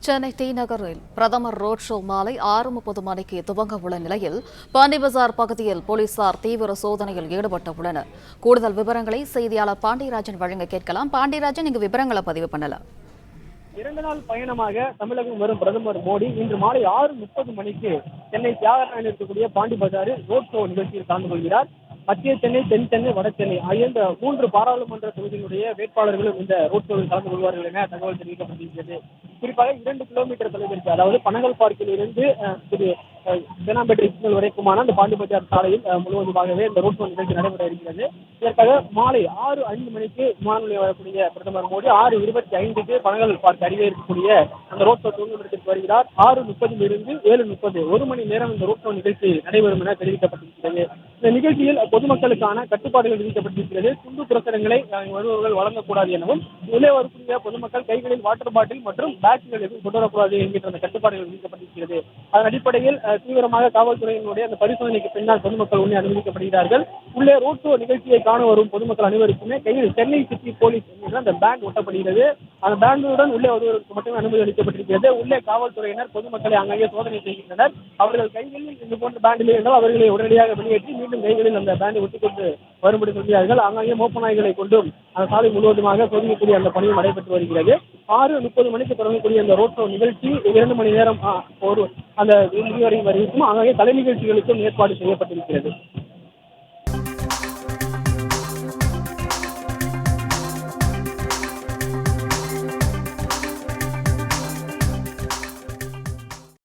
Chennai D நகரில் பிரதமர் road show மாலை 6:30 மணிக்கு துவங்க உள்ள நிலையில் பாண்டி பஜார் பகுதியில் போலீசார் தீவிர சோதனையில் ஈடுபட்டுள்ளனர். கூடுதல் விவரங்களை செய்தியாளர் பாண்டியராஜன் வழங்க கேட்கலாம். பாண்டியராஜன், இங்கு விவரங்களை பதிவு பண்ணலாம். 2 நாள் பயணமாக தமிழகம் வரும் பிரதமர் மோடி இன்று மாலை 6:30 மணிக்கு சென்னை தியாகராயன் இருக்கக்கூடிய பாண்டி பஜாரில் ரோட் ஷோ நிகழ்ச்சியில் கலந்து கொள்கிறார். மத்திய சென்னை, தென் சென்னை, வட சென்னை ஆகிய இந்த 3 பாராளுமன்ற தொகுதியினுடைய வேட்பாளர்களும் இந்த ரோட் ஷோவில் கலந்து கொள்வார்கள் என தகவல் தெரிவிக்கப்பட்டிருக்கிறது. குறிப்பாக 2 கிலோமீட்டர் தொலைவிற்கு, அதாவது பனகல் பார்க்கில் இருந்து தேனாம்பேட்டை சிக்னல் வரைக்குமான அந்த பாண்டி பஜார் சாலையில் முழுவதுமாகவே இந்த ரோட் ஷோ நிகழ்ச்சி நடைபெற இருக்கிறது. இதற்காக மாலை 6:05 மணிக்கு விமான நிலையம் வரக்கூடிய பிரதமர் மோடி 6:25க்கு பனகல் பார்க் அருகே இருக்கக்கூடிய அந்த ரோட் ஷோ துவங்கும் இடத்திற்கு வருகிறார். 6:30 இருந்து 7:30 1 மணி நேரம் இந்த ரோட் ஷோ நிகழ்ச்சி நடைபெறும் என தெரிவிக்கப்பட்டிருக்கிறது. இந்த நிகழ்ச்சியில் பொதுமக்களுக்கான கட்டுப்பாடுகள் விதிக்கப்பட்டிருக்கிறது. துண்டு பிரசுரங்களை வருபவர்கள் வழங்கக்கூடாது எனவும், உள்ளே வரக்கூடிய பொதுமக்கள் கைகளில் வாட்டர் பாட்டில் மற்றும் பேக்குகள் எதுவும் கொண்டு வரக்கூடாது என்கின்ற அந்த கட்டுப்பாடுகள் விதிக்கப்பட்டிருக்கிறது. அதன் அடிப்படையில் தீவிரமாக காவல்துறையினுடைய அந்த பரிசோதனைக்கு பின்னால் பொதுமக்கள் உள்ளே அனுமதிக்கப்படுகிறார்கள். உள்ளே ரோட் ஷோ நிகழ்ச்சியை காண வரும் பொதுமக்கள் அனைவருக்குமே கையில் சென்னை சிட்டி போலீஸ் என்கிற அந்த பேண்ட் ஒட்டப்படுகிறது. அந்த பேண்டுடன் உள்ளே வருவதற்கு மட்டுமே அனுமதி அளிக்கப்பட்டிருக்கிறது. உள்ளே காவல்துறையினர் பொதுமக்களை அங்கங்கே சோதனை செய்கின்றனர். அவர்கள் கைகளில் இது போன்ற பேண்டில் இருந்தால் அவர்களை உடனடியாக வெளியேற்றி மீண்டும் கைகளில் அந்த பேண்டை ஒட்டிக்கொண்டு வரும்படி சொல்கிறார்கள். அங்கங்கே மோப்ப நாய்களை கொண்டும் அந்த சாலை முழுவதுமாக சோதிக்கக்கூடிய அந்த பணியும் நடைபெற்று வருகிறது. 6:30 மணிக்கு தொடங்கக்கூடிய அந்த ரோட் ஷோ நிகழ்ச்சி 2 மணி நேரம் அந்த முடிவரை வரைக்கும் அங்கே கலை நிகழ்ச்சிகளுக்கும் ஏற்பாடு செய்யப்பட்டிருக்கிறது.